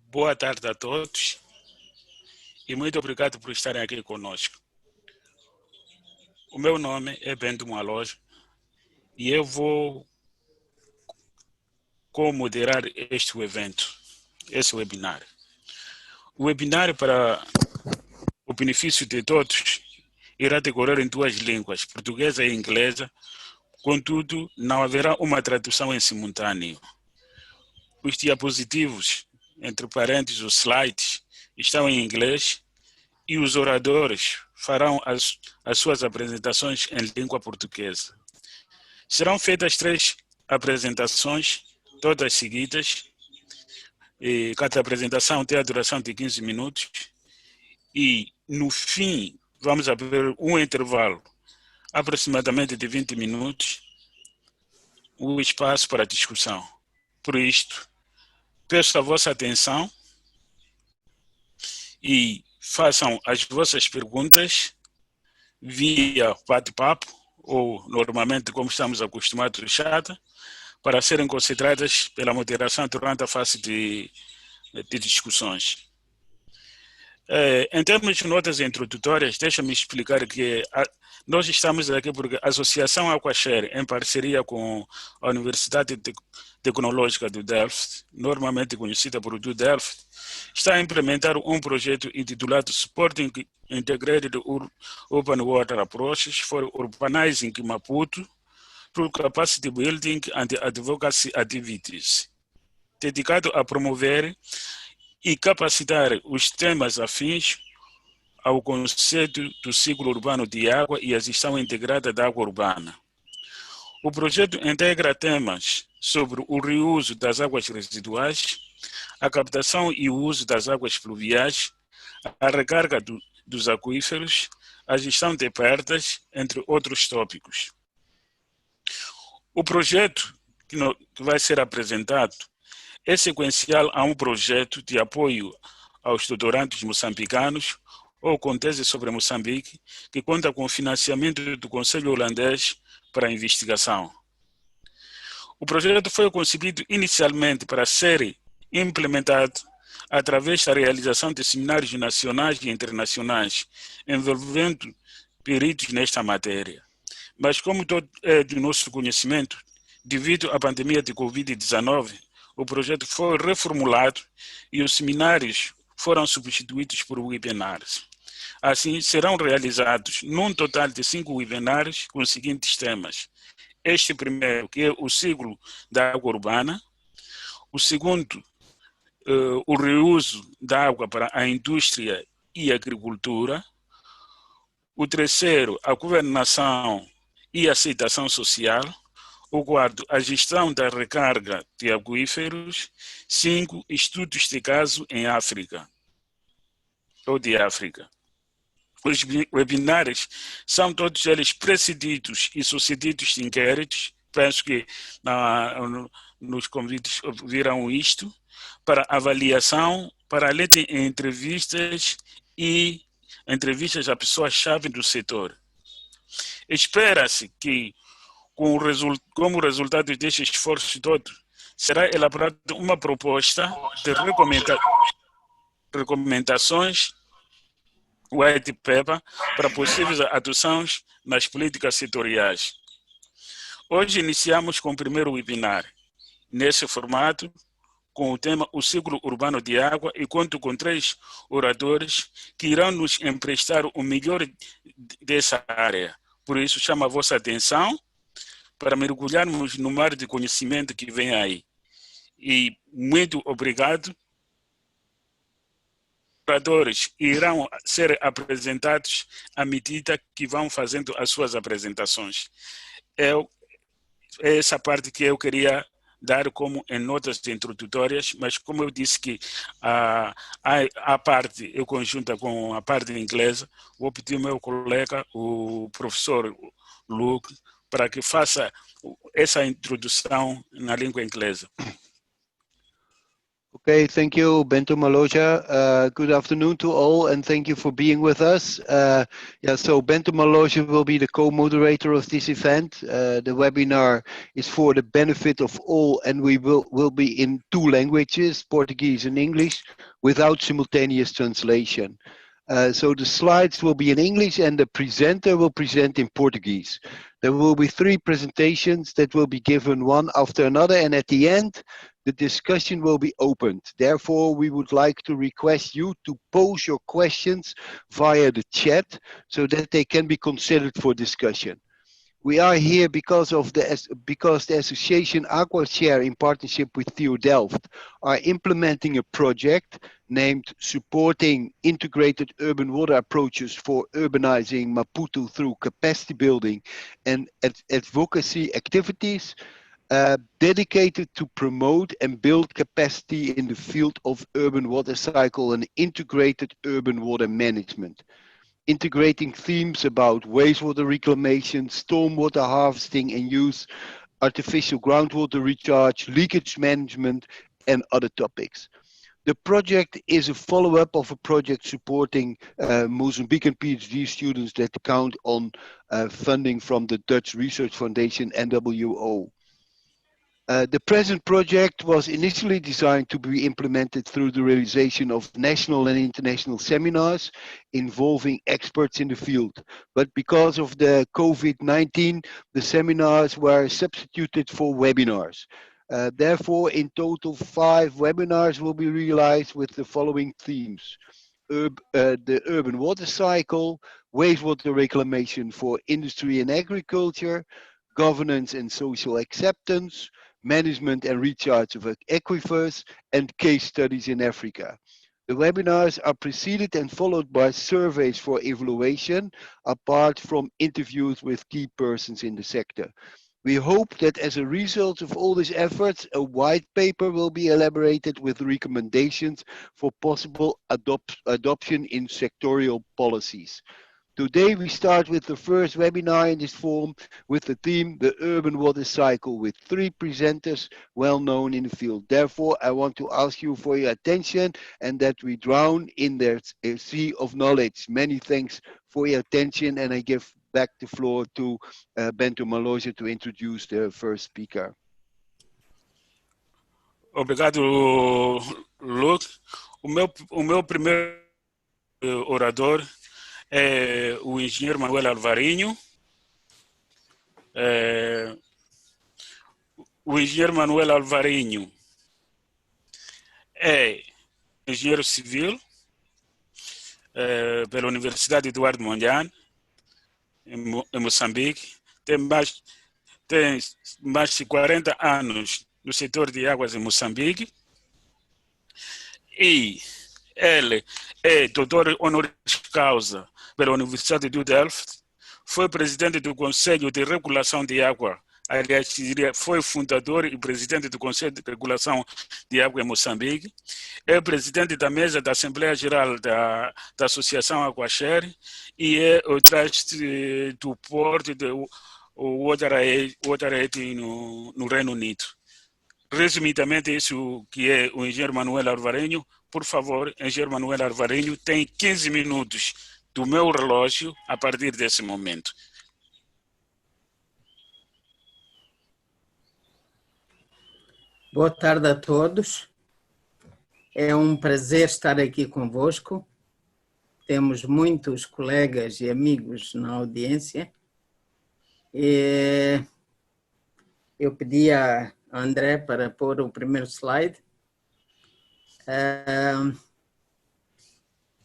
Boa tarde a todos e muito obrigado por estarem aqui conosco. O meu nome é Bento Malojo e eu vou co-moderar este evento, esse webinar. O webinar, para o benefício de todos, irá decorrer em duas línguas, portuguesa e inglesa, contudo, não haverá uma tradução em simultâneo. Os diapositivos, entre parênteses, os slides, estão em inglês e os oradores farão as suas apresentações em língua portuguesa. Serão feitas 3 apresentações, todas seguidas, e cada apresentação tem a duração de 15 minutos, e no fim vamos abrir um intervalo, aproximadamente de 20 minutos, o espaço para discussão. Por isto, peço a vossa atenção e façam as vossas perguntas via bate-papo, ou normalmente como estamos acostumados no chat, para serem consideradas pela moderação durante a fase de discussões. Em termos de notas introdutórias, deixa-me explicar que nós estamos aqui porque a Associação Aquashare, em parceria com a Universidade Tecnológica de Delft, normalmente conhecida por Delft, está a implementar um projeto intitulado Supporting Integrated Urban Water Approaches for Urbanizing Maputo through Capacity Building and Advocacy Activities, dedicado a promover e capacitar os temas afins ao conceito do ciclo urbano de água e a gestão integrada da água urbana. O projeto integra temas sobre o reuso das águas residuais, a captação e o uso das águas pluviais, a recarga dos aquíferos, a gestão de perdas, entre outros tópicos. O projeto que vai ser apresentado é sequencial a um projeto de apoio aos doutorandos moçambicanos ou com tese sobre Moçambique, que conta com o financiamento do Conselho Holandês para a investigação. O projeto foi concebido inicialmente para ser implementado através da realização de seminários nacionais e internacionais envolvendo peritos nesta matéria. Mas, como todo é do nosso conhecimento, devido à pandemia de Covid-19, o projeto foi reformulado e os seminários foram substituídos por webinars. Assim, serão realizados num total de 5 webinars com os seguintes temas. Este primeiro, que é o ciclo da água urbana. O segundo, o reuso da água para a indústria e a agricultura. O terceiro, a governação e aceitação social. O quarto, a gestão da recarga de aquíferos. 5, estudos de caso em África, ou de África. Os webinários são todos eles precedidos e sucedidos de inquéritos. Penso que nos convites viram isto, para avaliação, para além de entrevistas e entrevistas a pessoas-chave do setor. Espera-se que, como resultado deste esforço todo, será elaborada uma proposta de recomendações white paper para possíveis adoções nas políticas setoriais. Hoje iniciamos com o primeiro webinar, nesse formato, com o tema O Ciclo Urbano de Água, e conto com 3 oradores que irão nos emprestar o melhor dessa área. Por isso, chamo a vossa atenção para mergulharmos no mar de conhecimento que vem aí. E muito obrigado. Os oradores irão ser apresentados à medida que vão fazendo as suas apresentações. É essa parte que eu queria dar como em notas introdutórias, mas como eu disse que a parte eu conjunta com a parte inglesa, vou pedir ao meu colega, o professor Luke, para que faça essa introdução na língua inglesa. Okay, thank you, Bento Maloja. Good afternoon to all, and thank you for being with us. So Bento Maloja will be the co-moderator of this event. The webinar is for the benefit of all, and we will be in 2 languages, Portuguese and English, without simultaneous translation. So the slides will be in English, and the presenter will present in Portuguese. There will be 3 presentations that will be given one after another, and at the end, the discussion will be opened. Therefore, we would like to request you to pose your questions via the chat so that they can be considered for discussion. We are here because the Association AquaShare, in partnership with TU Delft, are implementing a project named Supporting Integrated Urban Water Approaches for Urbanizing Maputo through Capacity Building and Advocacy Activities, dedicated to promote and build capacity in the field of urban water cycle and integrated urban water management, integrating themes about wastewater reclamation, stormwater harvesting and use, artificial groundwater recharge, leakage management, and other topics. The project is a follow-up of a project supporting Mozambican PhD students that count on funding from the Dutch Research Foundation, NWO. The present project was initially designed to be implemented through the realization of national and international seminars involving experts in the field. But because of the COVID-19, the seminars were substituted for webinars. Therefore, in total, 5 webinars will be realized with the following themes: the urban water cycle, wastewater reclamation for industry and agriculture, governance and social acceptance, management and recharge of aquifers, and case studies in Africa. The webinars are preceded and followed by surveys for evaluation, apart from interviews with key persons in the sector. We hope that as a result of all these efforts, a white paper will be elaborated with recommendations for possible adoption in sectorial policies. Today we start with the first webinar in this form with the theme, the urban water cycle, with 3 presenters well known in the field. Therefore, I want to ask you for your attention and that we drown in their sea of knowledge. Many thanks for your attention, and I give back the floor to Bento Maloja to introduce the first speaker. Obrigado, Luke. O meu primeiro orador é o engenheiro Manuel Alvarinho. O engenheiro Manuel Alvarinho é engenheiro civil pela Universidade Eduardo Mondlane, em Moçambique. Tem mais de 40 anos no setor de águas em Moçambique. E ele é doutor honoris causa pela Universidade de Delft, foi presidente do Conselho de Regulação de Água, aliás, foi fundador e presidente do Conselho de Regulação de Água em Moçambique, é presidente da mesa da Assembleia Geral da Associação AquaShare e é o trust do Port do WaterAid no Reino Unido. Resumidamente, isso que é o engenheiro Manuel Alvarinho. Por favor, engenheiro Manuel Alvarinho tem 15 minutos do meu relógio a partir desse momento. Boa tarde a todos. É um prazer estar aqui convosco. Temos muitos colegas e amigos na audiência. Eu pedi a André para pôr o primeiro slide.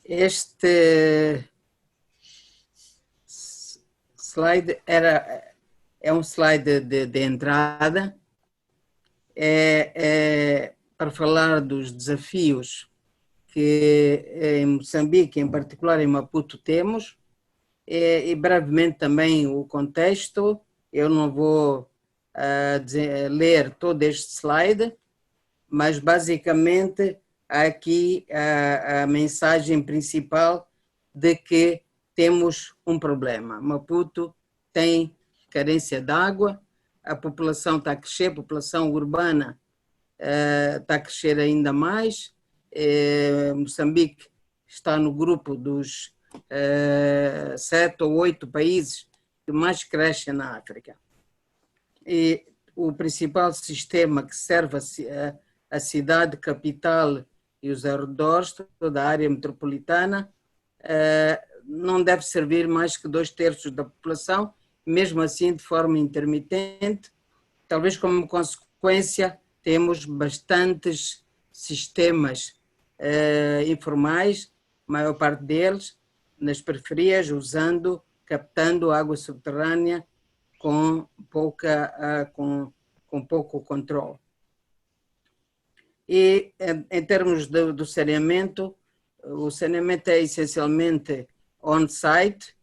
Este slide é um slide de entrada, para falar dos desafios que em Moçambique, em particular em Maputo, temos, e brevemente também o contexto. Eu não vou ler todo este slide, mas basicamente aqui a mensagem principal de que temos um problema. Maputo tem carência de água, a população está a crescer, a população urbana está a crescer ainda mais. Moçambique está no grupo dos 7 ou 8 países que mais crescem na África. E o principal sistema que serve a cidade capital e os arredores, toda a área metropolitana, não deve servir mais que 2/3 da população, mesmo assim de forma intermitente. Talvez como consequência temos bastantes sistemas informais, a maior parte deles nas periferias, captando água subterrânea com pouco controle. E em termos do saneamento, o saneamento é essencialmente on-site,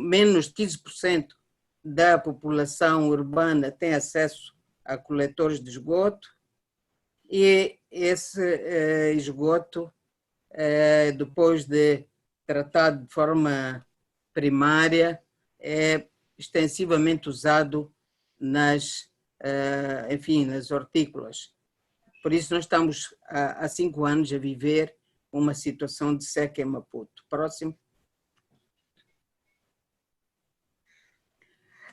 menos de 15% da população urbana tem acesso a coletores de esgoto, e esse esgoto, depois de tratado de forma primária, é extensivamente usado nas hortícolas. Por isso nós estamos há 5 anos a viver uma situação de seca em Maputo. Próximo.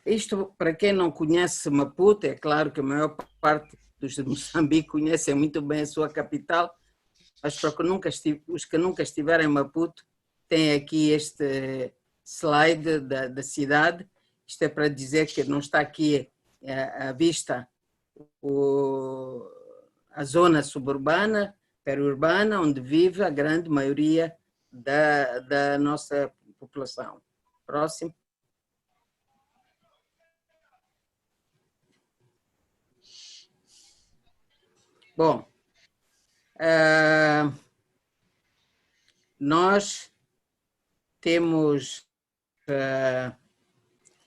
Isto, para quem não conhece Maputo, é claro que a maior parte dos de Moçambique conhecem muito bem a sua capital, mas para os que nunca estiverem em Maputo, tem aqui este slide da cidade. Isto é para dizer que não está aqui à vista a zona suburbana, periurbana, onde vive a grande maioria da nossa população. Próximo. Bom, nós temos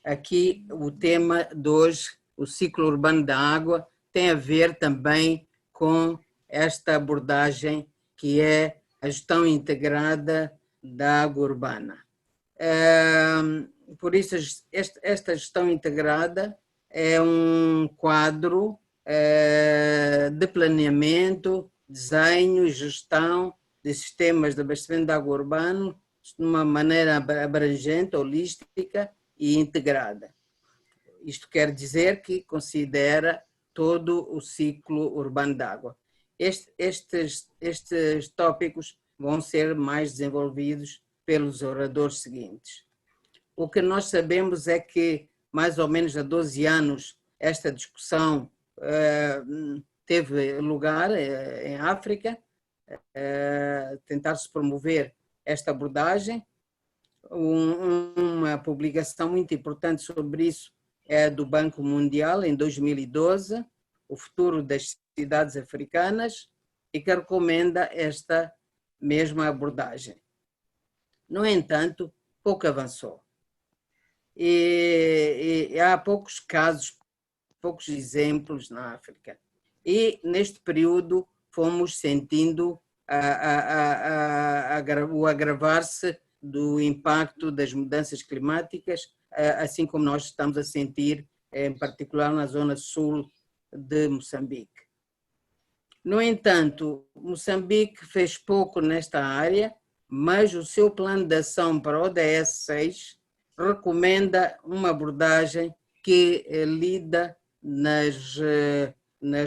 aqui o tema de hoje, o ciclo urbano da água, tem a ver também com esta abordagem que é a gestão integrada da água urbana. Por isso, esta gestão integrada é um quadro de planeamento, desenho e gestão de sistemas de abastecimento de água urbano de uma maneira abrangente, holística e integrada. Isto quer dizer que considera todo o ciclo urbano de água. Estes tópicos vão ser mais desenvolvidos pelos oradores seguintes. O que nós sabemos é que, mais ou menos há 12 anos, esta discussão teve lugar em África, tentar-se promover esta abordagem. Uma publicação muito importante sobre isso é do Banco Mundial, em 2012, O Futuro das Cidades Africanas, e que recomenda esta mesma abordagem. No entanto, pouco avançou. E há poucos casos, poucos exemplos na África. E, neste período, fomos sentindo o agravar-se do impacto das mudanças climáticas, assim como nós estamos a sentir, em particular na zona sul de Moçambique. No entanto, Moçambique fez pouco nesta área, mas o seu plano de ação para o ODS 6 recomenda uma abordagem que lida nas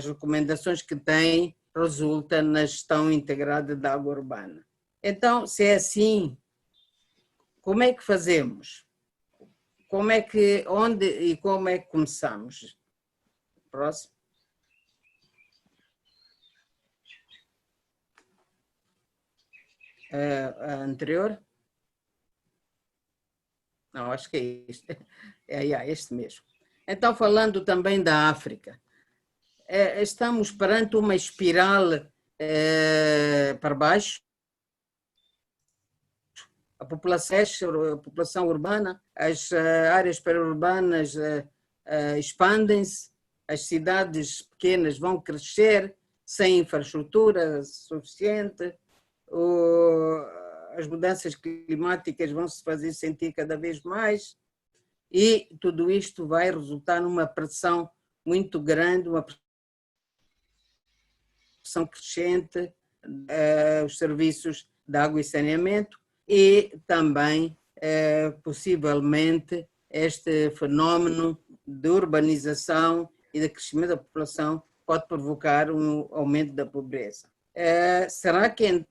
recomendações que tem, resulta na gestão integrada da água urbana. Então, se é assim, como é que fazemos? Onde e como é que começamos? Próximo. A anterior? Não, acho que é este. É este mesmo. Então, falando também da África, estamos perante uma espiral para baixo. A população urbana, as áreas periurbanas expandem-se, as cidades pequenas vão crescer sem infraestrutura suficiente, as mudanças climáticas vão se fazer sentir cada vez mais, e tudo isto vai resultar numa pressão muito grande, uma pressão crescente, os serviços de água e saneamento e também, possivelmente, este fenómeno de urbanização e de crescimento da população pode provocar um aumento da pobreza. Será que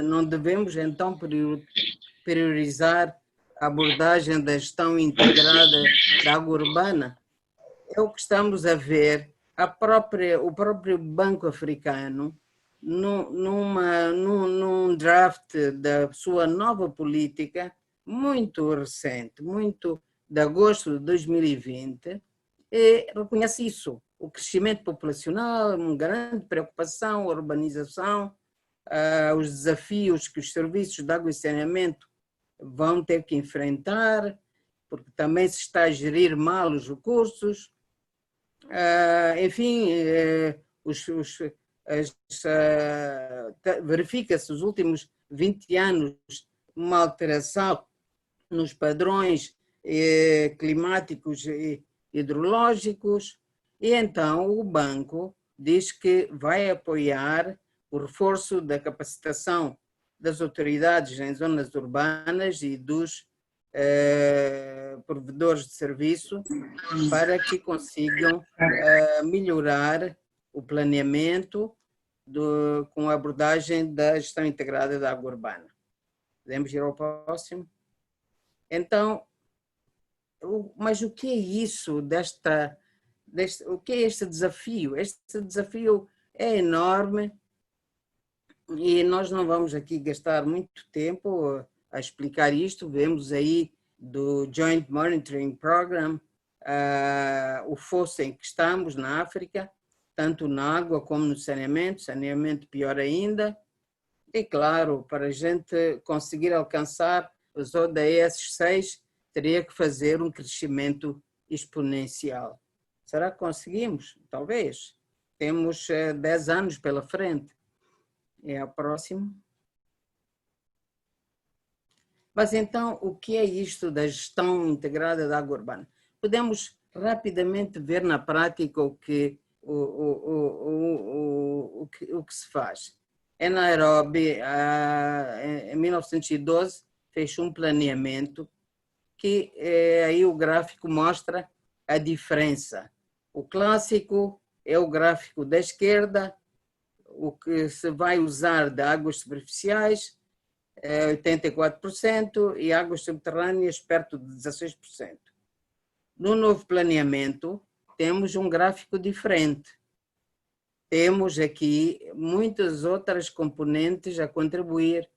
não devemos, então, priorizar a abordagem da gestão integrada da água urbana? É o que estamos a ver. O próprio Banco Africano, num draft da sua nova política, muito recente, muito de agosto de 2020, reconhece isso. O crescimento populacional, uma grande preocupação, a urbanização, os desafios que os serviços de água e saneamento vão ter que enfrentar, porque também se está a gerir mal os recursos. Enfim, verifica-se nos últimos 20 anos uma alteração nos padrões climáticos e hidrológicos, e então o banco diz que vai apoiar o reforço da capacitação das autoridades em zonas urbanas e dos provedores de serviço para que consigam melhorar o planeamento com a abordagem da gestão integrada da água urbana. Podemos ir ao próximo? Então, mas o que é isso o que é este desafio? Este desafio é enorme e nós não vamos aqui gastar muito tempo a explicar isto. Vemos aí do Joint Monitoring Program, o fosso em que estamos na África, tanto na água como no saneamento pior ainda. E claro, para a gente conseguir alcançar os ODS 6, teria que fazer um crescimento exponencial. Será que conseguimos? Talvez. Temos 10 anos pela frente. É a próxima. Mas então, o que é isto da gestão integrada da água urbana? Podemos rapidamente ver na prática o que se faz. Em Nairobi, em 1912, fez um planeamento que aí o gráfico mostra a diferença. O clássico é o gráfico da esquerda, o que se vai usar de águas superficiais, 84%, e águas subterrâneas perto de 16%. No novo planeamento, temos um gráfico diferente. Temos aqui muitas outras componentes a contribuir,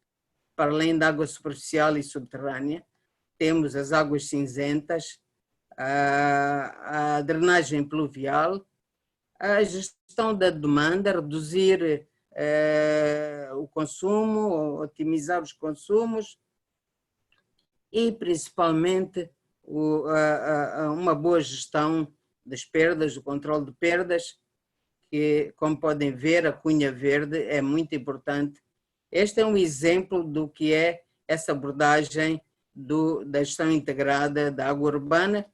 para além da água superficial e subterrânea. Temos as águas cinzentas, a drenagem pluvial, a gestão da demanda, reduzir o consumo, otimizar os consumos e, principalmente, uma boa gestão das perdas, o controle de perdas, que, como podem ver, a cunha verde é muito importante. Este é um exemplo do que é essa abordagem da gestão integrada da água urbana.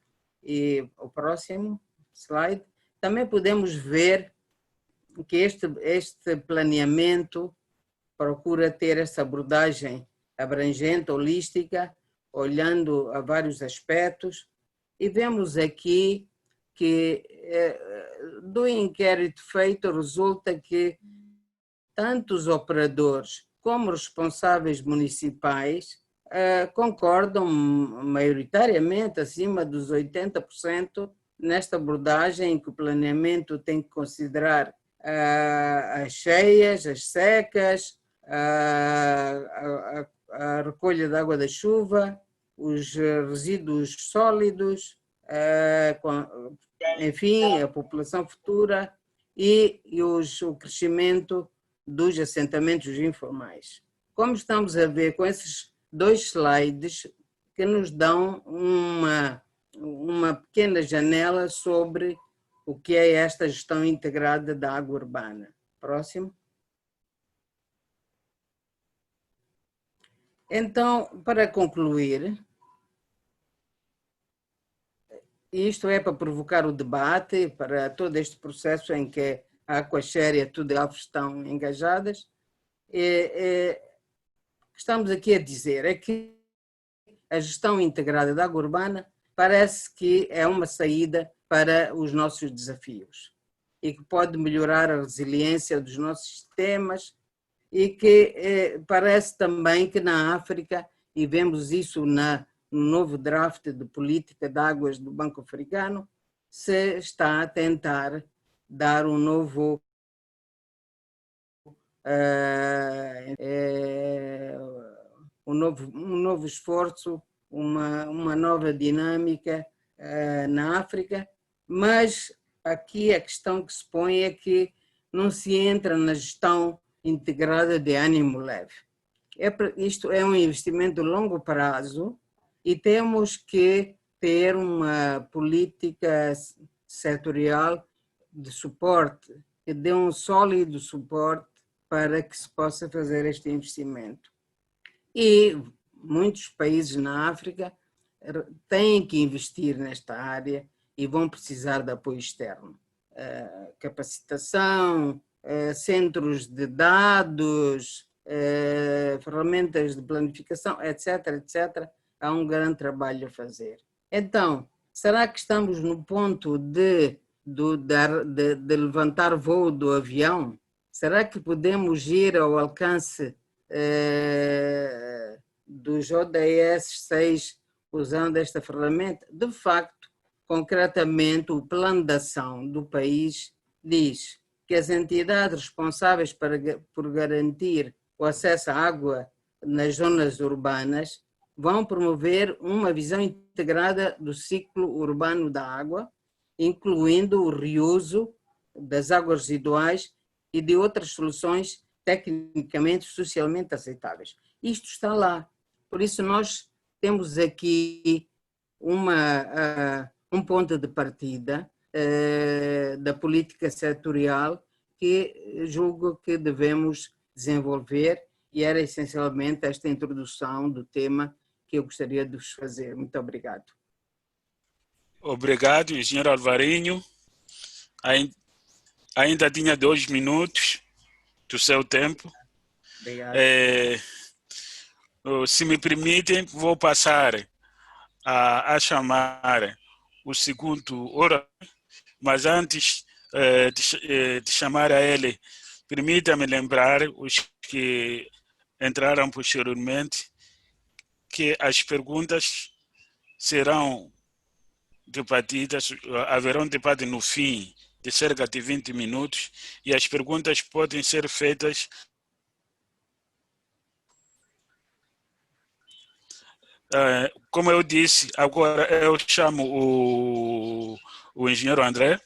E o próximo slide. Também podemos ver que este planeamento procura ter essa abordagem abrangente, holística, olhando a vários aspectos, e vemos aqui que do inquérito feito resulta que tanto os operadores como os responsáveis municipais concordam maioritariamente, acima dos 80%, nesta abordagem em que o planeamento tem que considerar as cheias, as secas, a recolha de água da chuva, os resíduos sólidos, enfim, a população futura e o crescimento dos assentamentos informais. Como estamos a ver com esses dois slides que nos dão uma pequena janela sobre o que é esta gestão integrada da água urbana. Próximo. Então, para concluir, isto é para provocar o debate, para todo este processo em que a Aquaxéria e a Tudelv estão engajadas. Estamos aqui a dizer é que a gestão integrada da água urbana parece que é uma saída para os nossos desafios e que pode melhorar a resiliência dos nossos sistemas e que parece também que na África, e vemos isso no novo draft de política de águas do Banco Africano, se está a tentar dar um novo um novo esforço, uma nova dinâmica na África, mas aqui a questão que se põe é que não se entra na gestão integrada de ânimo leve. Isto é um investimento de longo prazo e temos que ter uma política setorial de suporte, que dê um sólido suporte para que se possa fazer este investimento. E muitos países na África têm que investir nesta área e vão precisar de apoio externo. Capacitação, centros de dados, ferramentas de planificação, etc., etc. Há um grande trabalho a fazer. Então, será que estamos no ponto de levantar voo do avião? Será que podemos ir ao alcance dos ODS 6 usando esta ferramenta? De facto, concretamente, o plano de ação do país diz que as entidades responsáveis por garantir o acesso à água nas zonas urbanas vão promover uma visão integrada do ciclo urbano da água, incluindo o reuso das águas residuais e de outras soluções tecnicamente e socialmente aceitáveis. Isto está lá. Por isso, nós temos aqui um ponto de partida da política setorial que julgo que devemos desenvolver e era essencialmente esta introdução do tema que eu gostaria de vos fazer. Muito obrigado. Obrigado, engenheiro Alvarinho. Ainda tinha 2 minutos do seu tempo. Obrigado. Se me permitem, vou passar a chamar o segundo orador, mas antes de chamar a ele, permita-me lembrar os que entraram posteriormente que as perguntas serão debatidas, haverá um debate no fim de cerca de 20 minutos e as perguntas podem ser feitas como eu disse, agora eu chamo o engenheiro André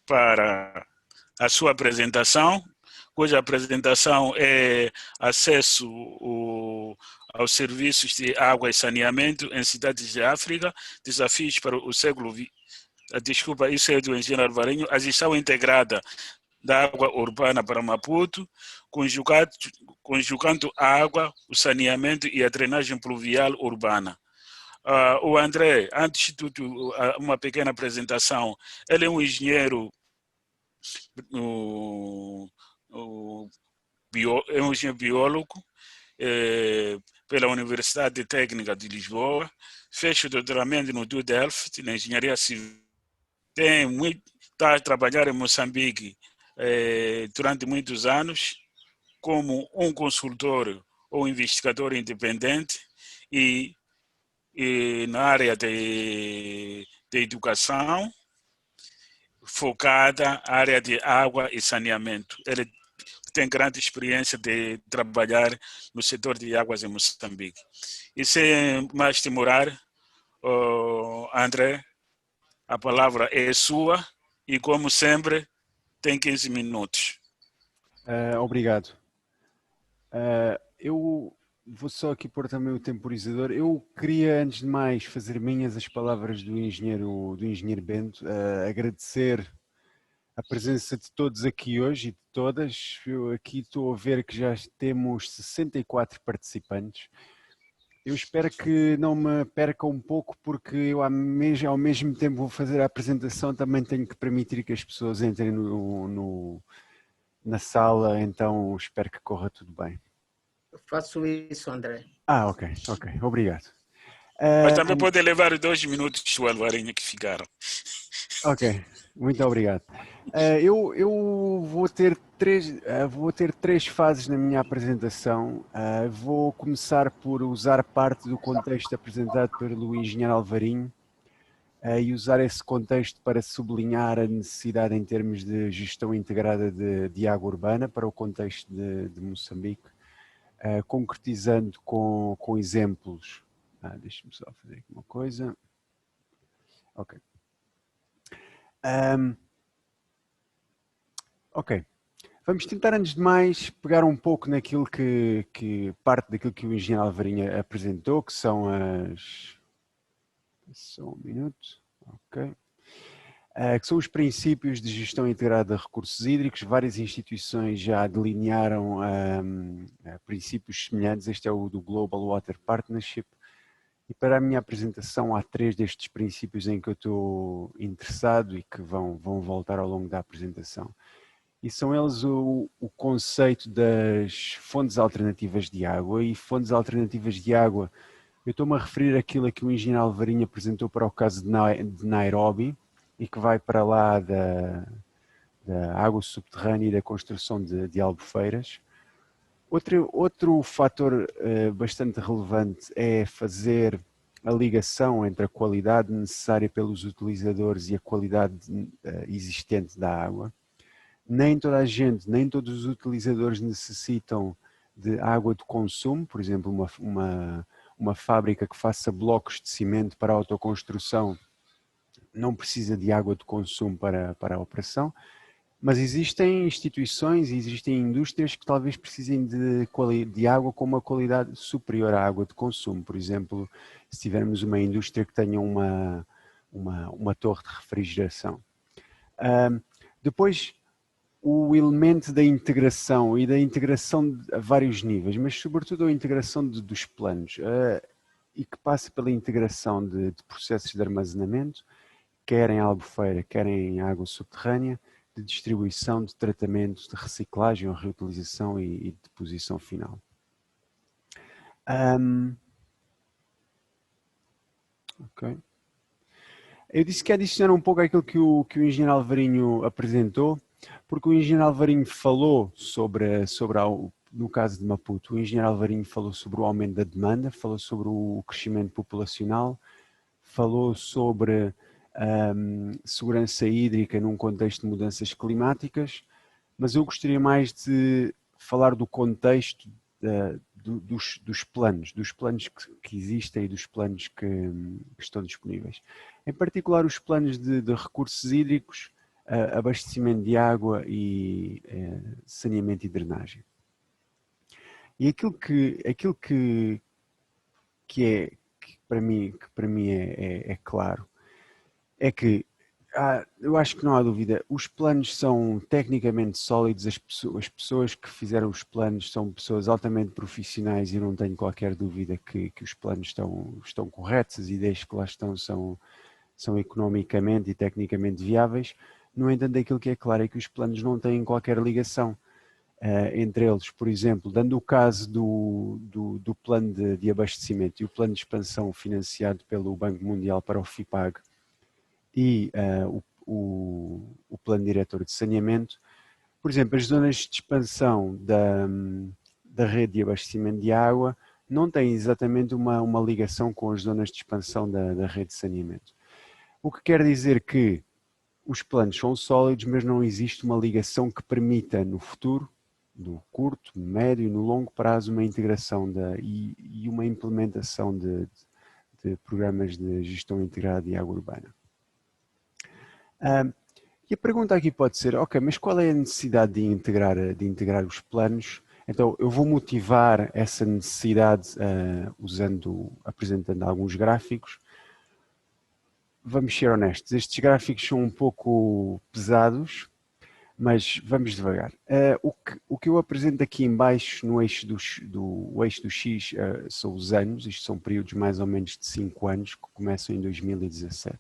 para a sua apresentação, cuja apresentação é acesso aos serviços de água e saneamento em cidades de África, desafios para o século XX. Desculpa, isso é do engenheiro Alvarinho, a gestão integrada da água urbana para Maputo, conjugando a água, o saneamento e a drenagem pluvial urbana. O André, antes de tudo, uma pequena apresentação. Ele é um engenheiro, é um engenheiro biólogo pela Universidade Técnica de Lisboa, fez o doutoramento no TU Delft, na engenharia civil. Está a trabalhar em Moçambique durante muitos anos como um consultor ou investigador independente e na área de educação, focada na área de água e saneamento. Ele tem grande experiência de trabalhar no setor de águas em Moçambique. E sem mais demorar, André, a palavra é sua e, como sempre, tem 15 minutos. Obrigado. Eu vou só aqui pôr também o temporizador. Eu queria, antes de mais, fazer minhas as palavras do engenheiro Bento, agradecer a presença de todos aqui hoje e de todas. Eu aqui estou a ver que já temos 64 participantes. Eu espero que não me perca um pouco, porque eu ao mesmo tempo vou fazer a apresentação, também tenho que permitir que as pessoas entrem na sala, então espero que corra tudo bem. Eu faço isso, André. Ok, obrigado. Mas também pode levar 2 minutos o Alvarinho que ficaram. Ok, muito obrigado. Eu vou ter três fases na minha apresentação. Vou começar por usar parte do contexto apresentado pelo engenheiro Alvarinho e usar esse contexto para sublinhar a necessidade em termos de gestão integrada de água urbana para o contexto de Moçambique, concretizando com exemplos. Deixa-me só fazer aqui uma coisa. Ok. Ok. Vamos tentar, antes de mais, pegar um pouco naquilo parte daquilo que o engenheiro Alvarinho apresentou, que são as... Só um minuto. Ok. Que são os princípios de gestão integrada de recursos hídricos. Várias instituições já delinearam princípios semelhantes. Este é o do Global Water Partnership. E para a minha apresentação há 3 destes princípios em que eu estou interessado e que vão voltar ao longo da apresentação. E são eles o conceito das fontes alternativas de água. E fontes alternativas de água, eu estou-me a referir àquilo que o engenheiro Alvarinho apresentou para o caso de Nairobi e que vai para lá da água subterrânea e da construção de albufeiras. Outro fator bastante relevante é fazer a ligação entre a qualidade necessária pelos utilizadores e a qualidade existente da água. Nem toda a gente, nem todos os utilizadores necessitam de água de consumo. Por exemplo, uma fábrica que faça blocos de cimento para a autoconstrução não precisa de água de consumo para a operação. Mas existem instituições e existem indústrias que talvez precisem de água com uma qualidade superior à água de consumo. Por exemplo, se tivermos uma indústria que tenha uma torre de refrigeração. Depois, o elemento da integração e da integração a vários níveis, mas sobretudo a integração dos planos e que passa pela integração de processos de armazenamento, quer em albufeira, quer em água subterrânea, de distribuição, de tratamento, de reciclagem ou reutilização e deposição final. Ok. Eu disse que ia adicionar um pouco aquilo que o engenheiro Alvarinho apresentou, porque o engenheiro Alvarinho falou no caso de Maputo, o engenheiro Alvarinho falou sobre o aumento da demanda, falou sobre o crescimento populacional, falou sobre segurança hídrica num contexto de mudanças climáticas, mas eu gostaria mais de falar do contexto dos planos que existem e dos planos que estão disponíveis. Em particular, os planos de recursos hídricos, abastecimento de água e saneamento e drenagem. E aquilo que para mim é claro é que eu acho que não há dúvida, os planos são tecnicamente sólidos, as pessoas que fizeram os planos são pessoas altamente profissionais e não tenho qualquer dúvida que os planos estão corretos, as ideias que lá estão são economicamente e tecnicamente viáveis. No entanto, aquilo que é claro é que os planos não têm qualquer ligação entre eles. Por exemplo, dando o caso do plano de abastecimento e o plano de expansão financiado pelo Banco Mundial para o FIPAG e o plano diretor de saneamento, por exemplo, as zonas de expansão da rede de abastecimento de água não têm exatamente uma ligação com as zonas de expansão da rede de saneamento. O que quer dizer que os planos são sólidos, mas não existe uma ligação que permita no futuro, no curto, no médio e no longo prazo, uma integração e uma implementação de programas de gestão integrada de água urbana. E a pergunta aqui pode ser, ok, mas qual é a necessidade de integrar os planos? Então, eu vou motivar essa necessidade apresentando alguns gráficos. Vamos ser honestos, estes gráficos são um pouco pesados, Mas vamos devagar. O que eu apresento aqui em baixo, no eixo do eixo do X, são os anos. Isto são períodos mais ou menos de 5 anos, que começam em 2017.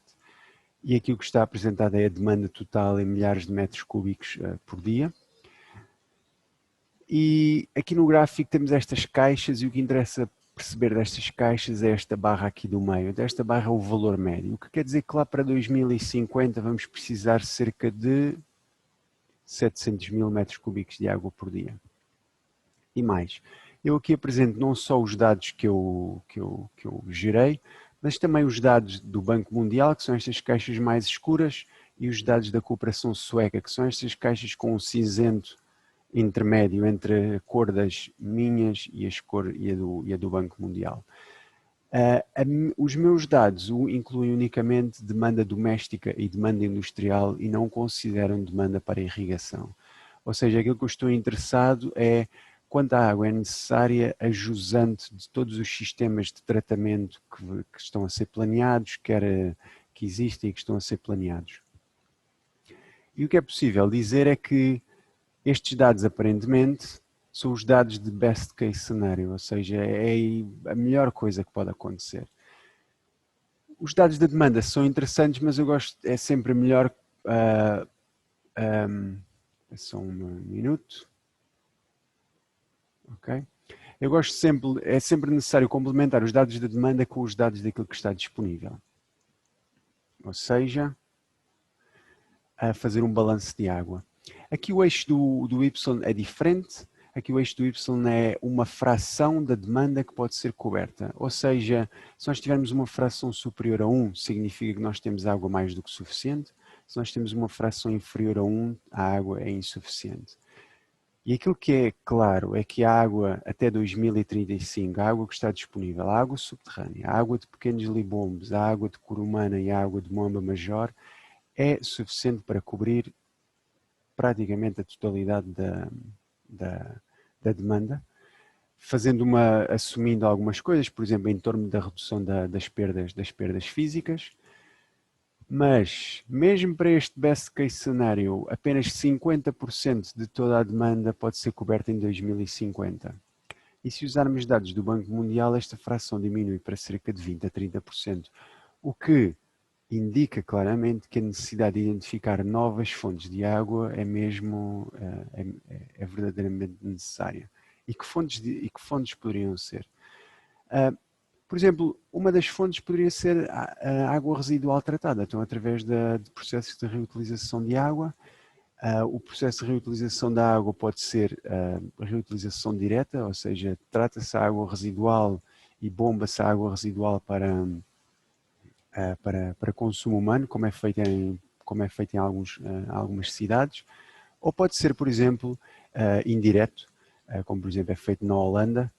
E aqui o que está apresentado é a demanda total em milhares de metros cúbicos por dia. E aqui no gráfico temos estas caixas, e o que interessa perceber destas caixas é esta barra aqui do meio. Desta barra é o valor médio, o que quer dizer que lá para 2050 vamos precisar cerca de 700 mil metros cúbicos de água por dia. E mais, eu aqui apresento não só os dados que eu gerei, mas também os dados do Banco Mundial, que são estas caixas mais escuras, e os dados da cooperação sueca, que são estas caixas com um cinzento intermédio entre a cor das minhas e a do Banco Mundial. Os meus dados incluem unicamente demanda doméstica e demanda industrial e não consideram demanda para irrigação. Ou seja, aquilo que eu estou interessado é quanta água é necessária a jusante de todos os sistemas de tratamento que estão a ser planeados, que existem e que estão a ser planeados. E o que é possível dizer é que estes dados, aparentemente, são os dados de best case scenario, ou seja, é a melhor coisa que pode acontecer. Os dados da demanda são interessantes, mas eu gosto, é sempre melhor... só um minuto. Ok? Eu gosto sempre, é sempre necessário complementar os dados da demanda com os dados daquilo que está disponível. Ou seja, a fazer um balanço de água. Aqui o eixo do Y é diferente. Aqui o eixo do Y é uma fração da demanda que pode ser coberta. Ou seja, se nós tivermos uma fração superior a 1, significa que nós temos água mais do que suficiente. Se nós temos uma fração inferior a 1, a água é insuficiente. E aquilo que é claro é que a água até 2035, a água que está disponível, a água subterrânea, a água de pequenos libombos, a água de Curumana e a água de Moamba Major, é suficiente para cobrir praticamente a totalidade da demanda, assumindo algumas coisas, por exemplo, em torno da redução das perdas físicas, mas mesmo para este best case cenário, apenas 50% de toda a demanda pode ser coberta em 2050. E se usarmos dados do Banco Mundial, esta fração diminui para cerca de 20% a 30%, o que indica claramente que a necessidade de identificar novas fontes de água é mesmo verdadeiramente necessária. E que fontes poderiam ser? Por exemplo, uma das fontes poderia ser a água residual tratada, então através de processos de reutilização de água. O processo de reutilização da água pode ser a reutilização direta, ou seja, trata-se a água residual e bomba-se a água residual para consumo humano, como é feito em algumas cidades, ou pode ser, por exemplo, indireto, como por exemplo é feito na Holanda,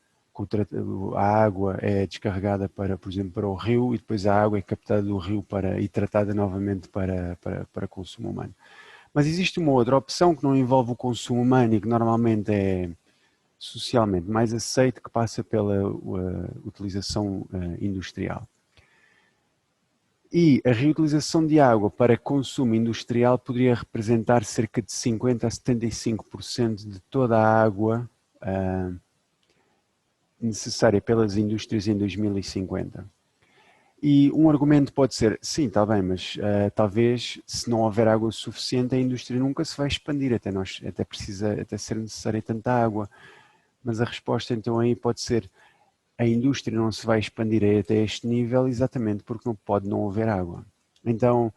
a água é descarregada por exemplo, para o rio e depois a água é captada do rio e tratada novamente para consumo humano. Mas existe uma outra opção que não envolve o consumo humano e que normalmente é socialmente mais aceito, que passa pela utilização industrial. E a reutilização de água para consumo industrial poderia representar cerca de 50% a 75% de toda a água necessária pelas indústrias em 2050. E um argumento pode ser, sim, está bem, mas talvez se não houver água suficiente a indústria nunca se vai expandir, até ser necessária tanta água. Mas a resposta então aí pode ser, a indústria não se vai expandir até este nível exatamente porque não pode não haver água. Então,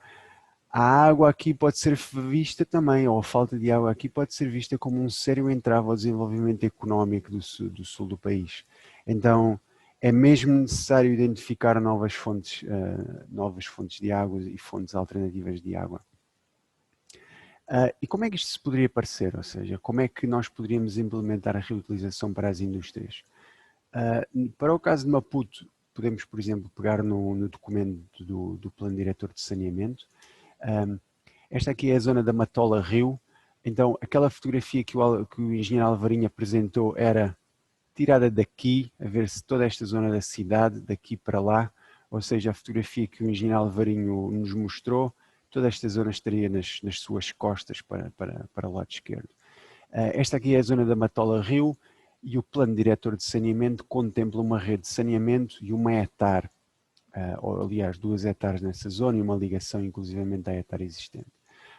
a água aqui pode ser vista também, ou a falta de água aqui pode ser vista como um sério entrave ao desenvolvimento económico do sul do país. Então, é mesmo necessário identificar novas fontes de água e fontes alternativas de água. E como é que isto se poderia parecer? Ou seja, como é que nós poderíamos implementar a reutilização para as indústrias? Para o caso de Maputo, podemos, por exemplo, pegar no documento do Plano Diretor de Saneamento. Esta aqui é a zona da Matola Rio. Então, aquela fotografia que o engenheiro Alvarinho apresentou era tirada daqui, a ver se toda esta zona da cidade, daqui para lá, ou seja, a fotografia que o engenheiro Alvarinho nos mostrou, toda esta zona estaria nas suas costas para o lado esquerdo. Esta aqui é a zona da Matola Rio e o plano diretor de saneamento contempla uma rede de saneamento e uma etar, ou aliás 2 hectares nessa zona e uma ligação inclusivamente à etar existente.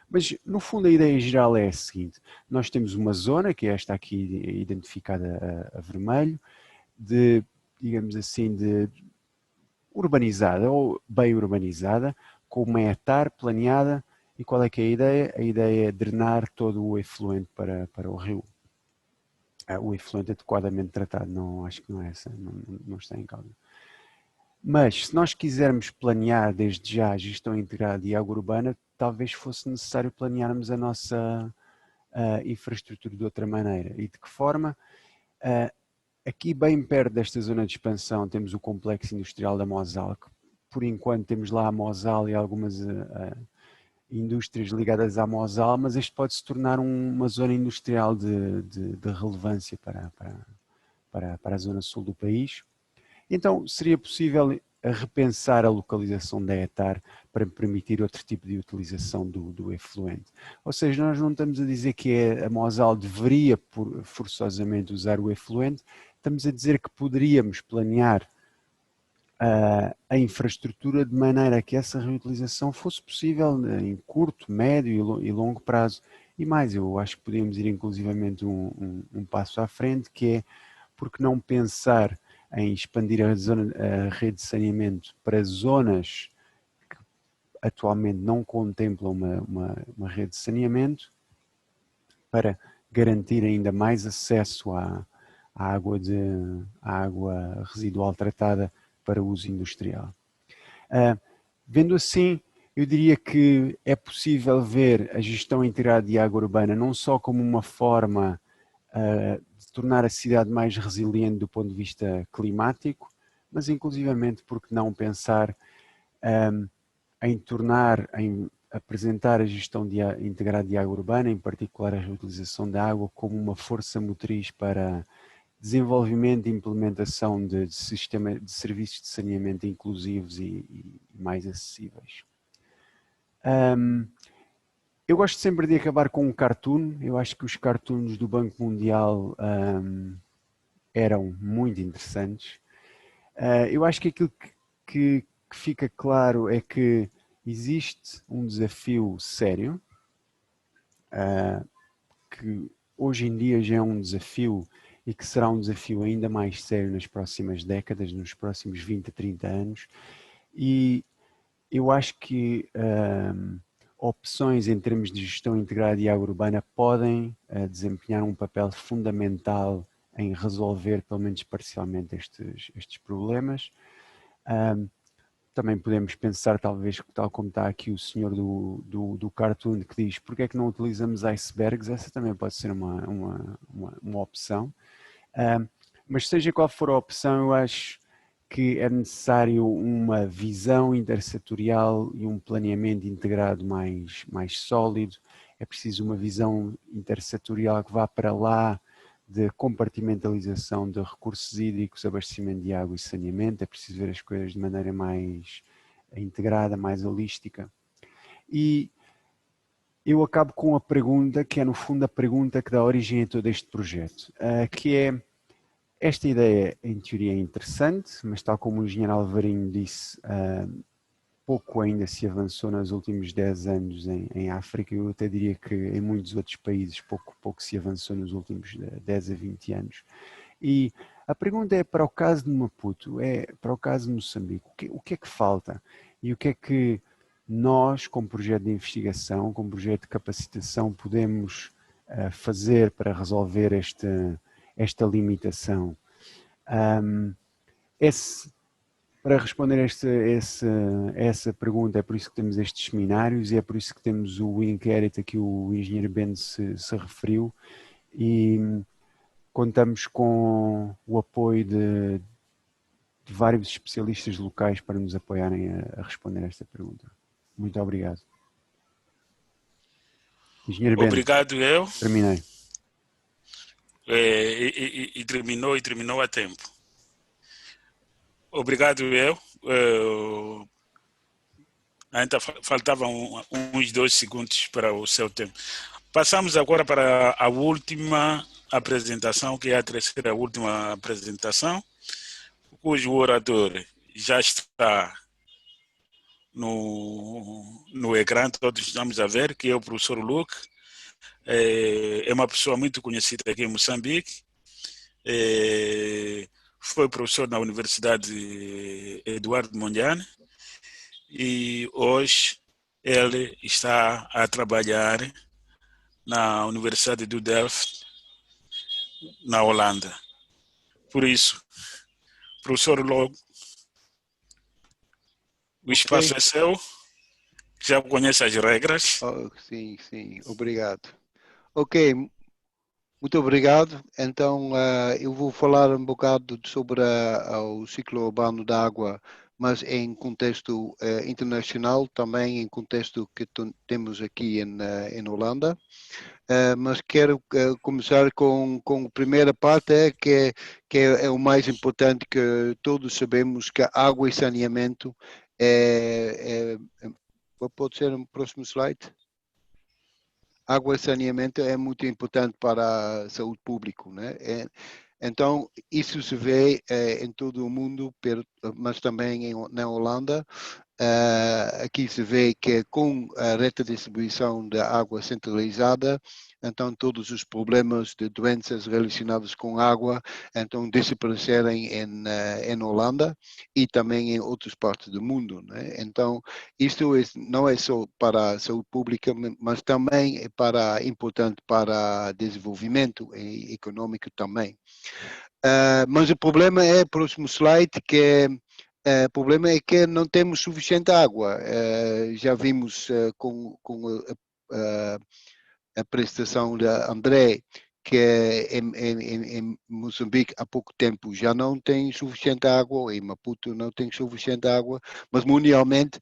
Mas no fundo a ideia geral é a seguinte: nós temos uma zona, que é esta aqui identificada a vermelho, de, digamos assim, de urbanizada ou bem urbanizada, com uma etar planeada. E qual é que é a ideia? A ideia é drenar todo o efluente para o rio. O efluente adequadamente tratado, não, acho que não é essa, não está em causa. Mas se nós quisermos planear desde já a gestão integrada de água urbana, talvez fosse necessário planearmos a nossa infraestrutura de outra maneira. E de que forma? Aqui bem perto desta zona de expansão temos o complexo industrial da Mosal, que por enquanto temos lá a Mosal e algumas indústrias ligadas à Mosal, mas este pode se tornar uma zona industrial de relevância para a zona sul do país. Então seria possível repensar a localização da etar para permitir outro tipo de utilização do efluente. Ou seja, nós não estamos a dizer que a Mosal deveria forçosamente usar o efluente, estamos a dizer que poderíamos planear a infraestrutura de maneira que essa reutilização fosse possível em curto, médio e longo prazo. E mais, eu acho que podemos ir inclusivamente um passo à frente, que é porque não pensar em expandir a rede de saneamento para zonas que atualmente não contemplam uma rede de saneamento, para garantir ainda mais acesso à água residual tratada para uso industrial. Vendo assim, eu diria que é possível ver a gestão integrada de água urbana não só como uma forma de tornar a cidade mais resiliente do ponto de vista climático, mas inclusivamente, porque não pensar em apresentar a gestão integrada de água urbana, em particular a reutilização da água, como uma força motriz para desenvolvimento e implementação de sistema de serviços de saneamento inclusivos e mais acessíveis. Eu gosto sempre de acabar com um cartoon. Eu acho que os cartoons do Banco Mundial eram muito interessantes. Eu acho que aquilo que fica claro é que existe um desafio sério, que hoje em dia já é um desafio e que será um desafio ainda mais sério nas próximas décadas, nos próximos 20 a 30 anos. E eu acho que opções em termos de gestão integrada de água urbana podem desempenhar um papel fundamental em resolver, pelo menos parcialmente, estes problemas. Também podemos pensar, talvez, tal como está aqui o senhor do cartoon, que diz porque é que não utilizamos icebergs. Essa também pode ser uma opção. Mas seja qual for a opção, eu acho que é necessário uma visão intersetorial e um planeamento integrado mais sólido. É preciso uma visão intersetorial que vá para lá de compartimentalização de recursos hídricos, abastecimento de água e saneamento. É preciso ver as coisas de maneira mais integrada, mais holística. E eu acabo com a pergunta, que é no fundo a pergunta que dá origem a todo este projeto, que é: esta ideia em teoria é interessante, mas tal como o engenheiro Alvarinho disse, pouco ainda se avançou nos últimos 10 anos em África. Eu até diria que em muitos outros países pouco se avançou nos últimos 10 a 20 anos. E a pergunta é, para o caso de Maputo, para o caso de Moçambique, o que é que falta? E o que é que nós, como projeto de investigação, como projeto de capacitação, podemos fazer para resolver esta limitação? Para responder essa pergunta, é por isso que temos estes seminários e é por isso que temos o inquérito a que o engenheiro Ben se referiu, e contamos com o apoio de vários especialistas locais para nos apoiarem a responder a esta pergunta. Muito obrigado. Engenheiro Ben. Obrigado, eu. Terminei. E terminou a tempo. Obrigado, eu. Ainda faltavam uns 2 segundos para o seu tempo. Passamos agora para a última apresentação, que é a terceira última apresentação, cujo orador já está no ecrã, todos estamos a ver, que é o professor Luke. É uma pessoa muito conhecida aqui em Moçambique. Foi professor na Universidade Eduardo Mondlane e hoje ele está a trabalhar na Universidade do Delft, na Holanda. Por isso, professor Logo, o espaço é seu, já conhece as regras. Oh, sim, sim, obrigado. Ok, muito obrigado. Então, eu vou falar um bocado sobre o ciclo urbano da água, mas em contexto internacional, também em contexto que temos aqui em Holanda. Mas quero começar com a primeira parte, que é o mais importante, que todos sabemos que água e saneamento pode ser um próximo slide? Água e saneamento é muito importante para a saúde pública, né? Então, isso se vê em todo o mundo, mas também na Holanda. Aqui se vê que com a rede de distribuição da água centralizada, então todos os problemas de doenças relacionadas com água então desaparecerem em Holanda e também em outras partes do mundo, né? Então isto não é só para a saúde pública, mas também é importante para desenvolvimento econômico também. Mas o problema é, próximo slide, o problema é que não temos suficiente água. Já vimos com a prestação da André que em Moçambique há pouco tempo já não tem suficiente água, em Maputo não tem suficiente água, mas mundialmente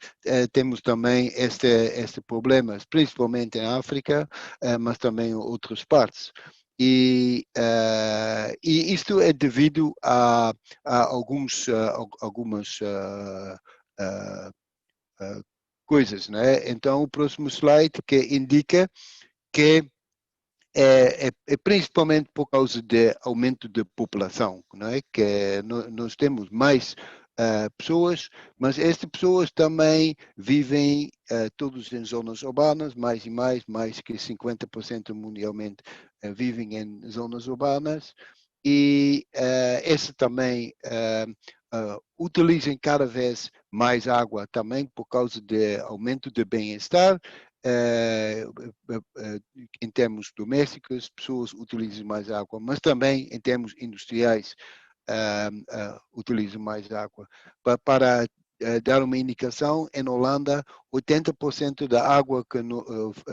temos também este problema, principalmente em África, mas também em outras partes. E isto é devido a algumas coisas, né? Então, o próximo slide que indica que é principalmente por causa do aumento da população, não é? Que nós temos mais pessoas, mas estas pessoas também vivem todos em zonas urbanas, mais e mais que 50% mundialmente vivem em zonas urbanas, e esse também utilizam cada vez mais água também por causa do aumento do bem-estar. Em termos domésticos, pessoas utilizam mais água, mas também em termos industriais utilizam mais água. Para dar uma indicação, em Holanda, 80% da água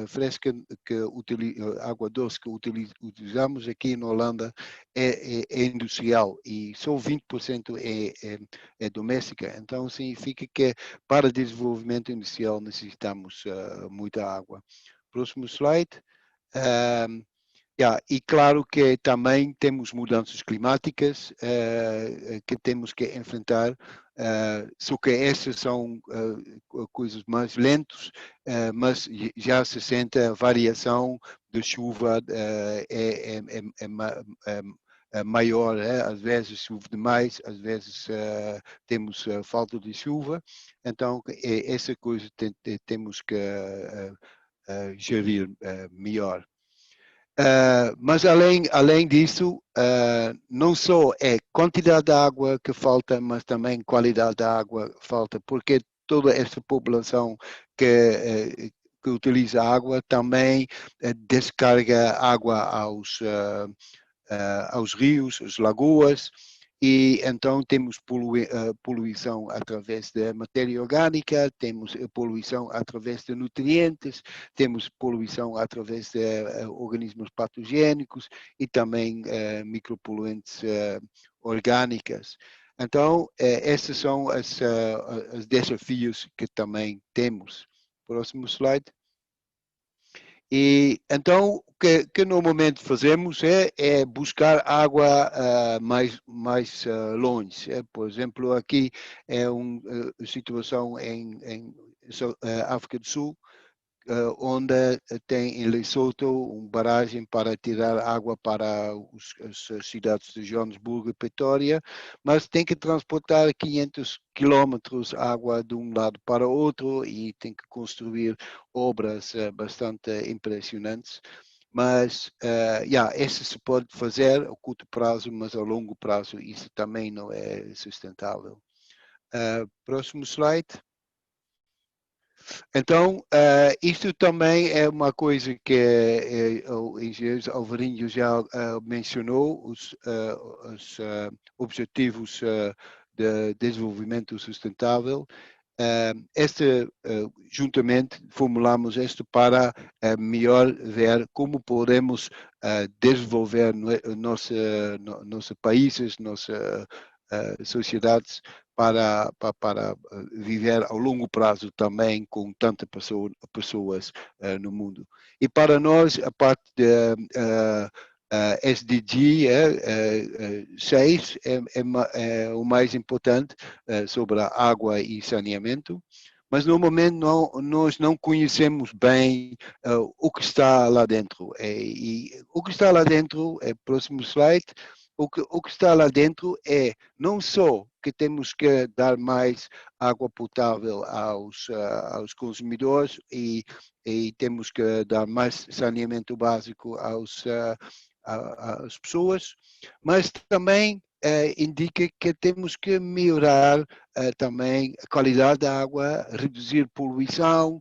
fresca, água doce que utilizamos aqui na Holanda é industrial e só 20% é doméstica. Então, significa que para desenvolvimento industrial necessitamos muita água. Próximo slide. E claro que também temos mudanças climáticas que temos que enfrentar, só que essas são coisas mais lentas, mas já se sente a variação de chuva maior, às vezes chove demais, às vezes temos falta de chuva, então essa coisa temos que gerir melhor. Mas além disso, não só é quantidade de água que falta, mas também qualidade da água falta, porque toda essa população que utiliza água também descarga água aos rios, às lagoas, e então temos poluição através da matéria orgânica, temos poluição através de nutrientes, temos poluição através de organismos patogênicos e também micropoluentes orgânicas. Então, esses são os desafios que também temos. Próximo slide. E então o que normalmente fazemos é buscar água mais longe. Por exemplo, aqui é uma situação África do Sul, onde tem em Lesotho uma barragem para tirar água para as cidades de Joanesburgo e Pretória, mas tem que transportar 500 quilômetros água de um lado para o outro e tem que construir obras bastante impressionantes. Mas, isso se pode fazer a curto prazo, mas a longo prazo isso também não é sustentável. Próximo slide. Então, isto também é uma coisa que o engenheiro Alvarinho já mencionou, os objetivos de desenvolvimento sustentável. Juntamente formulamos isto para melhor ver como podemos desenvolver nossos países, nossas sociedades para viver ao longo prazo também com tantas pessoas no mundo. E para nós, a parte de SDG 6 é o mais importante sobre a água e saneamento, mas normalmente nós não conhecemos bem o que está lá dentro. E o que está lá dentro, próximo slide, o que está lá dentro é não só que temos que dar mais água potável aos consumidores e temos que dar mais saneamento básico às pessoas, mas também indica que temos que melhorar também a qualidade da água, reduzir poluição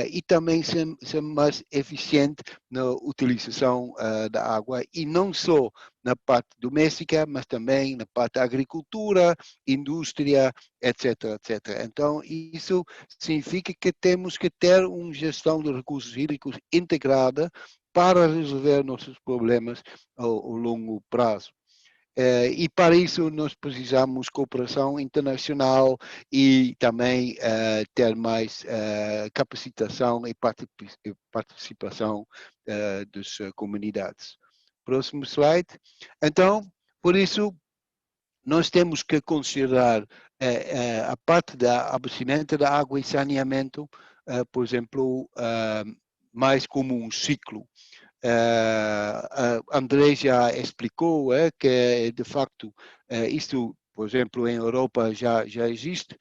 e também ser mais eficiente na utilização da água, e não só na parte doméstica, mas também na parte da agricultura, indústria, etc, etc. Então, isso significa que temos que ter uma gestão de recursos hídricos integrada para resolver nossos problemas ao longo prazo. E para isso nós precisamos de cooperação internacional e também ter mais capacitação e participação das comunidades. Próximo slide. Então, por isso, nós temos que considerar a parte da abastecimento da água e saneamento, por exemplo, mais como um ciclo. André já explicou que, de facto, isto, por exemplo, em Europa já existe.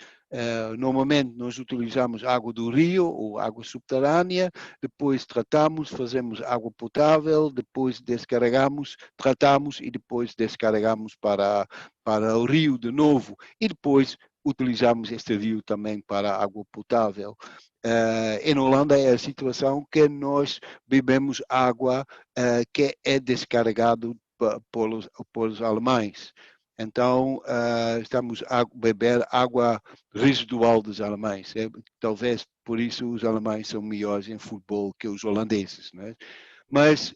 Normalmente nós utilizamos água do rio ou água subterrânea, depois tratamos, fazemos água potável, depois descarregamos, tratamos e depois descarregamos para o rio de novo, e depois utilizamos este rio também para água potável. Em Holanda é a situação que nós bebemos água que é descarregado pelos alemães. Então, estamos a beber água residual dos alemães. Talvez por isso os alemães são melhores em futebol que os holandeses, né? Mas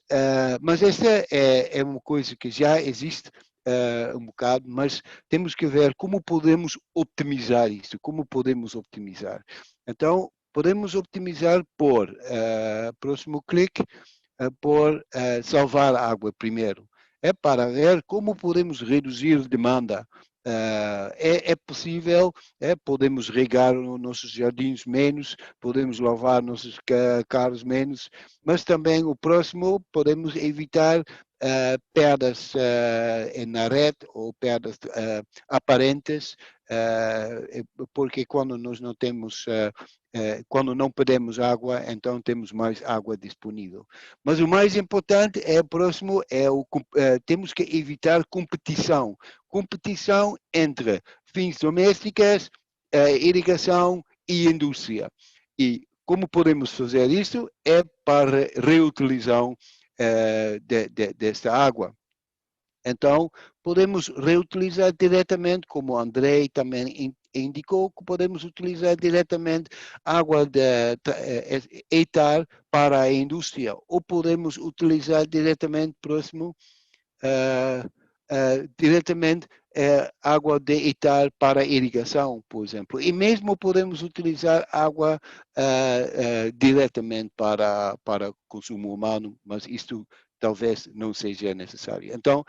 esta é uma coisa que já existe um bocado, mas temos que ver como podemos optimizar isso, como podemos optimizar. Então, podemos optimizar por, próximo clique, por salvar água primeiro. É para ver como podemos reduzir a demanda. É possível, podemos regar nossos jardins menos, podemos lavar nossos carros menos, mas também o próximo podemos evitar perdas na rede ou perdas aparentes, porque quando nós não temos quando não perdemos água, então temos mais água disponível. Mas o mais importante é próximo, temos que evitar competição. Competição entre fins domésticos, irrigação e indústria. E como podemos fazer isso? É para reutilização desta água. Então, podemos reutilizar diretamente, como o André também indicou, que podemos utilizar diretamente água de ETAR para a indústria, ou podemos utilizar diretamente, próximo, diretamente água de ETAR para irrigação, por exemplo. E mesmo podemos utilizar água diretamente para consumo humano, mas isto talvez não seja necessário. Então,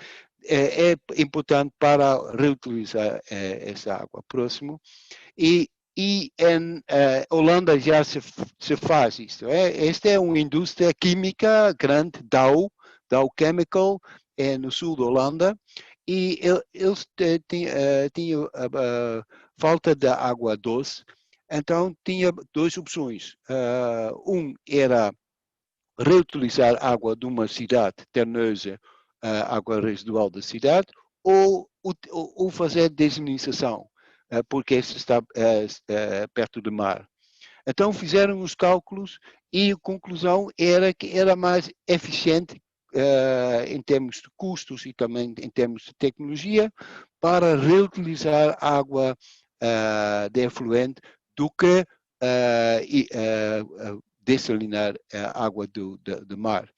é importante para reutilizar essa água. Próximo. E e em Holanda já se faz isso. Esta é uma indústria química grande, Dow Chemical, no sul da Holanda, e eles tinham falta de água doce, então tinha duas opções. Era reutilizar água de uma cidade ternosa, água residual da cidade, ou fazer desalinização, porque esse está perto do mar. Então fizeram os cálculos e a conclusão era que era mais eficiente em termos de custos e também em termos de tecnologia para reutilizar água de efluente do que dessalinar a água do mar.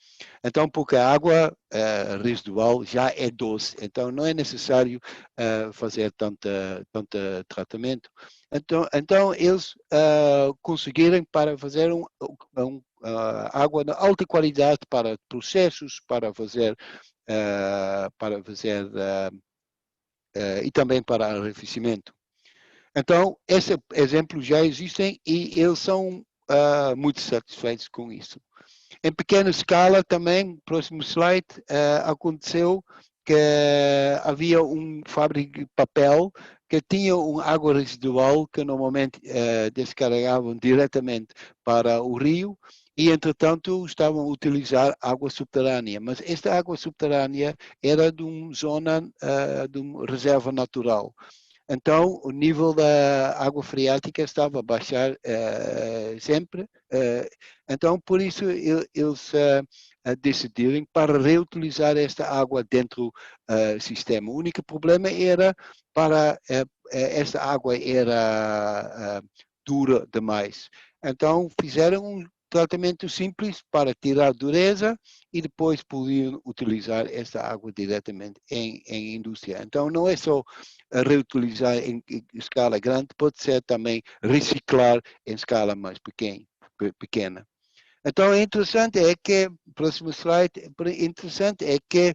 Então, porque a água residual já é doce, então não é necessário fazer tanto tratamento. Então eles conseguiram para fazer água de alta qualidade para processos, para fazer e também para arrefecimento. Então, esses exemplos já existem e eles são muito satisfeitos com isso. Em pequena escala também, próximo slide, aconteceu que havia fábrica de papel que tinha uma água residual que normalmente descarregavam diretamente para o rio e, entretanto, estavam a utilizar água subterrânea. Mas esta água subterrânea era de uma zona, de uma reserva natural. Então, o nível da água freática estava a baixar sempre. Então, por isso, eles decidiram para reutilizar esta água dentro do sistema. O único problema era para esta água era dura demais. Então, fizeram um tratamento simples para tirar a dureza e depois podiam utilizar esta água diretamente em indústria. Então, não é só reutilizar em escala grande, pode ser também reciclar em escala mais pequena. Então, é interessante é que, próximo slide, interessante é que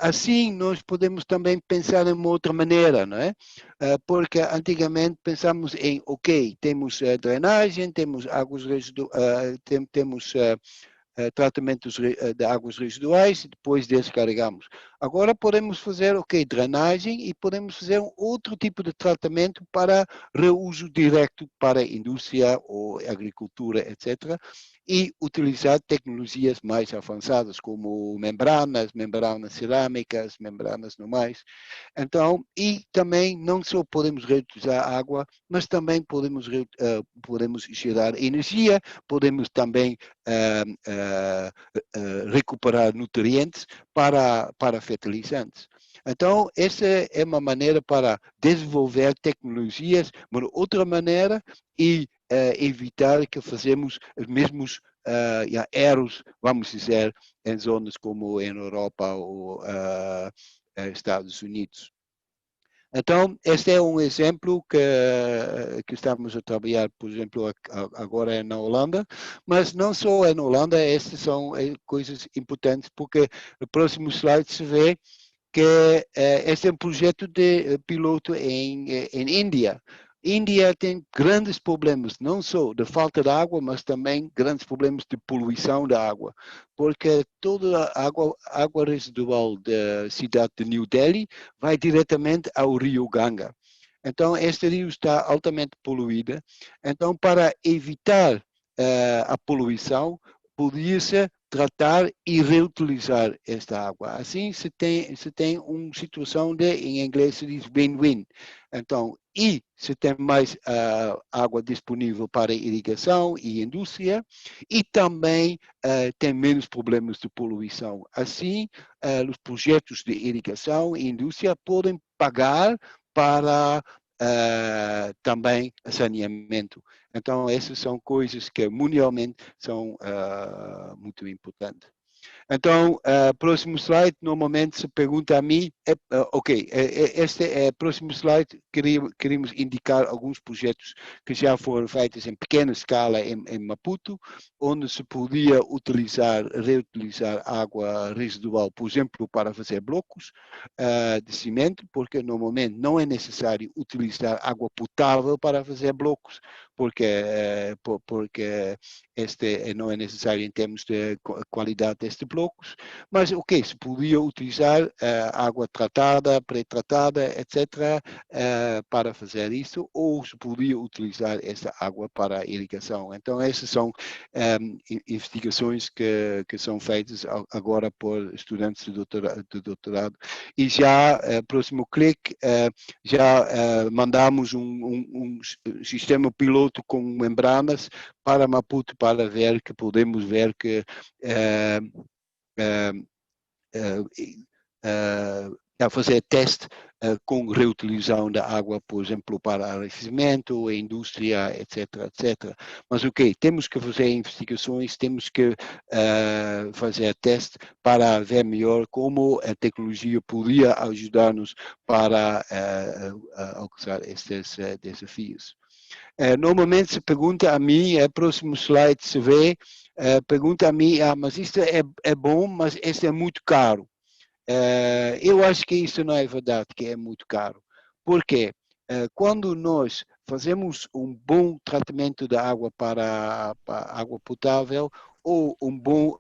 assim nós podemos também pensar em uma outra maneira, não é? Porque antigamente pensamos em, ok, temos drenagem, temos águas residuais, temos tratamentos de águas residuais e depois descarregamos. Agora podemos fazer, ok, drenagem e podemos fazer um outro tipo de tratamento para reuso direto para a indústria ou agricultura, etc. E utilizar tecnologias mais avançadas, como membranas cerâmicas, membranas normais. Então, e também não só podemos reutilizar água, mas também podemos gerar energia, podemos também recuperar nutrientes para fertilizantes. Então, essa é uma maneira para desenvolver tecnologias, mas outra maneira e evitar que fazemos os mesmos erros, vamos dizer, em zonas como em Europa ou Estados Unidos. Então, este é um exemplo que estamos a trabalhar, por exemplo, agora na Holanda, mas não só na Holanda, estas são coisas importantes, porque no próximo slide se vê que este é um projeto de piloto em Índia. Índia tem grandes problemas, não só de falta de água, mas também grandes problemas de poluição da água, porque toda a água residual da cidade de New Delhi vai diretamente ao rio Ganga. Então, este rio está altamente poluído. Então, para evitar a poluição, podia-se tratar e reutilizar esta água. Assim se tem uma situação de, em inglês se diz win-win. Então, e se tem mais água disponível para irrigação e indústria, e também tem menos problemas de poluição. Assim, os projetos de irrigação e indústria podem pagar para também saneamento. Então, essas são coisas que mundialmente são muito importantes. Então, próximo slide, normalmente se pergunta a mim, este é o próximo slide, queríamos indicar alguns projetos que já foram feitos em pequena escala em Maputo, onde se podia reutilizar água residual, por exemplo, para fazer blocos de cimento, porque normalmente não é necessário utilizar água potável para fazer blocos, porque este não é necessário em termos de qualidade destes blocos, mas se podia utilizar água tratada, pré-tratada, etc., para fazer isso, ou se podia utilizar essa água para irrigação. Então, essas são investigações que são feitas agora por estudantes de doutorado. E já, próximo clique, já mandamos um sistema piloto com membranas para Maputo para ver que podemos ver que a fazer teste com reutilização da água, por exemplo, para abastecimento, indústria, etc, etc. Mas temos que fazer investigações, temos que fazer teste para ver melhor como a tecnologia podia ajudar-nos para alcançar estes desafios. Normalmente se pergunta a mim, próximo slide se vê, pergunta a mim, mas isto é bom, mas isto é muito caro. Eu acho que isso não é verdade, que é muito caro. Por quê? Quando nós fazemos um bom tratamento da água para água potável ou um bom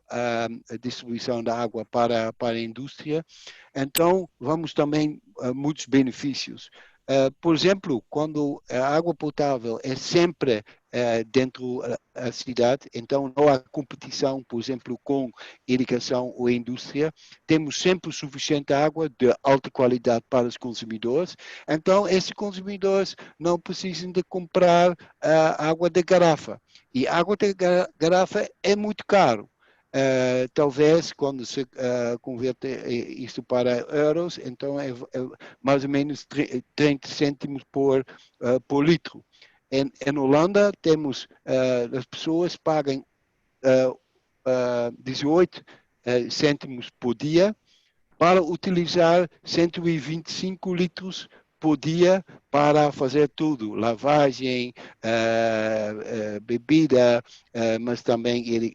distribuição da água para a indústria, então vamos também muitos benefícios. Por exemplo, quando a água potável é sempre dentro da cidade, então não há competição, por exemplo, com irrigação ou indústria, temos sempre suficiente água de alta qualidade para os consumidores, então esses consumidores não precisam de comprar água de garrafa. E água de garrafa é muito caro. Talvez quando se converte isso para euros, então é mais ou menos 30 cêntimos por litro. Em Holanda, temos as pessoas pagam 18 cêntimos por dia para utilizar 125 litros por dia para fazer tudo, lavagem, bebida, mas também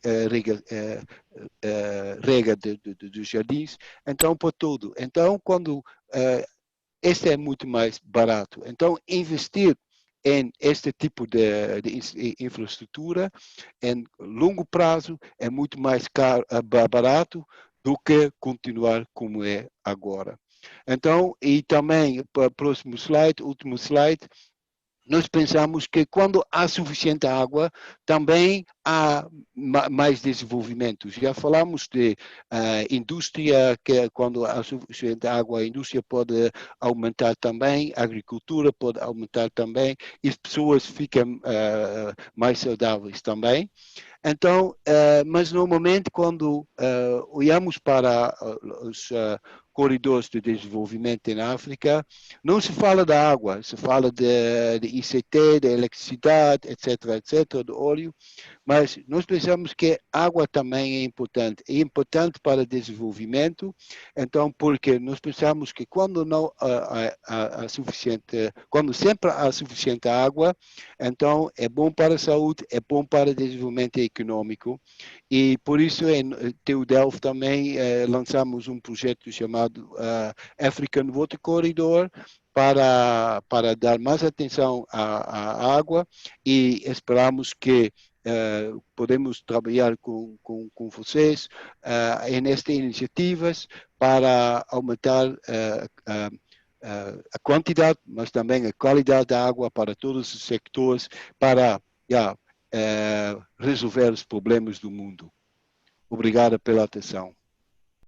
rega dos jardins, então por tudo. Então, quando este é muito mais barato, então investir em este tipo de infraestrutura em longo prazo é muito mais barato do que continuar como é agora. Então, e também, para o próximo slide, último slide, nós pensamos que quando há suficiente água, também há mais desenvolvimento. Já falamos de indústria, que quando há suficiente água, a indústria pode aumentar também, a agricultura pode aumentar também, e as pessoas ficam mais saudáveis também. Então, mas normalmente quando olhamos para os corredores de desenvolvimento em África, não se fala da água, se fala de ICT, de eletricidade, etc., etc., de óleo, mas nós pensamos que água também é importante para o desenvolvimento, então porque nós pensamos que quando não há suficiente, quando sempre há suficiente água, então é bom para a saúde, é bom para o desenvolvimento econômico, e por isso em TU Delft também lançamos um projeto chamado African Water Corridor, para dar mais atenção à água, e esperamos que podemos trabalhar com vocês nestas iniciativas para aumentar a quantidade, mas também a qualidade da água para todos os sectores, para resolver os problemas do mundo. Obrigado pela atenção.